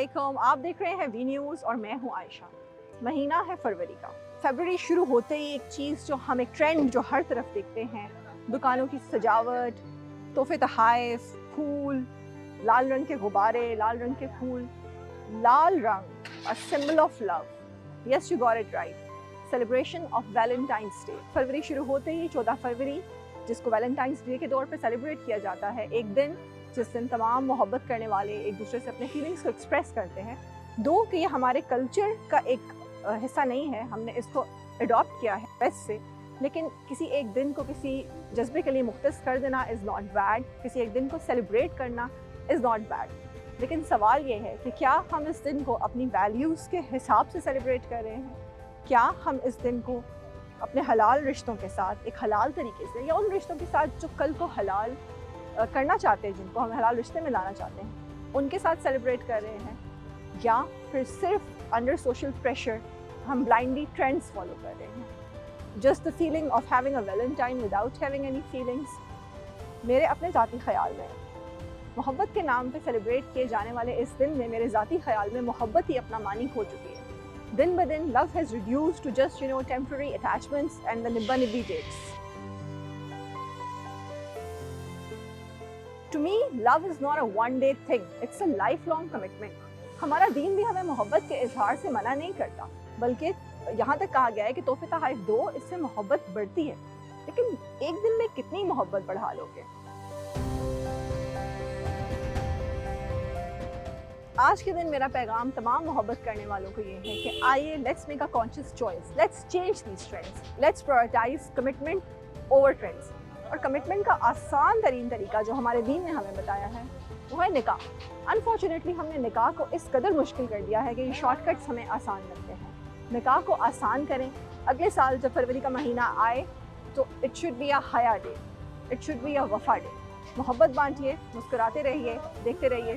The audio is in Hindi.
अस्सलामुअलैकुम, आप देख रहे हैं वी न्यूज़ और मैं हूं आयशा। महीना है फरवरी का। फरवरी शुरू होते ही एक चीज़ जो हम एक ट्रेंड जो हर तरफ देखते हैं, दुकानों की सजावट, तोहफे तोहफ़, फूल, लाल रंग के गुब्बारे, लाल रंग के फूल। लाल रंग a symbol of love. Yes, you got it right. Celebration of Valentine's day. फरवरी शुरू होते ही 14 फरवरी, जिसको वैलेंटाइंस डे के तौर पर सेलिब्रेट किया जाता है, एक दिन जिस दिन तमाम मोहब्बत करने वाले एक दूसरे से अपने फीलिंग्स को एक्सप्रेस करते हैं। दो कि ये हमारे कल्चर का एक हिस्सा नहीं है, हमने इसको अडॉप्ट किया है वेस्ट से, लेकिन किसी एक दिन को किसी जज्बे के लिए मुख्तस कर देना इज़ नॉट बैड। किसी एक दिन को सेलिब्रेट करना इज़ नॉट बैड। लेकिन सवाल ये है कि क्या हम इस दिन को अपनी वैल्यूज़ के हिसाब से सेलिब्रेट कर रहे हैं? क्या हम इस दिन को अपने हलाल रिश्तों के साथ एक हलाल तरीके से, या उन रिश्तों के साथ जो कल को हलाल करना चाहते हैं, जिनको हम हलाल रिश्ते में लाना चाहते हैं, उनके साथ सेलिब्रेट कर रहे हैं, या फिर सिर्फ अंडर सोशल प्रेशर हम ब्लाइंडली ट्रेंड्स फॉलो कर रहे हैं? Just the feeling of having a Valentine without having any feelings. मेरे अपने ज़ाती ख्याल में मोहब्बत के नाम पे सेलिब्रेट किए जाने वाले इस दिन में मेरे ज़ाती ख्याल में मोहब्बत ही अपना मानी खो चुकी है। दिन ब दिन love has reduced to just temporary attachments and the निब्बा निब्बी dates. To me, love is not a one-day thing. It's a lifelong commitment. हमारा दीन भी हमें मोहब्बत के इजहार से मना नहीं करता, बल्कि यहाँ तक कहा गया है कि तोहफे तोहफ़ दो, इससे मोहब्बत बढ़ती है। लेकिन एक दिन में कितनी मोहब्बत बढ़ा लोगे? आज के दिन मेरा पैगाम तमाम मोहब्बत करने वालों को ये है कि आइए, let's make a conscious choice, let's change these trends, let's prioritize commitment over trends. और कमिटमेंट का आसान तरीन तरीका जो हमारे दीन ने हमें बताया है वो है निकाह। अनफॉर्चुनेटली हमने निकाह को इस कदर मुश्किल कर दिया है कि ये शॉर्टकट्स हमें आसान लगते हैं। निकाह को आसान करें। अगले साल जब फरवरी का महीना आए तो इट शुड बी अ हया day, it should be a वफा डे। मोहब्बत बांटिए, मुस्कुराते रहिए, देखते रहिए।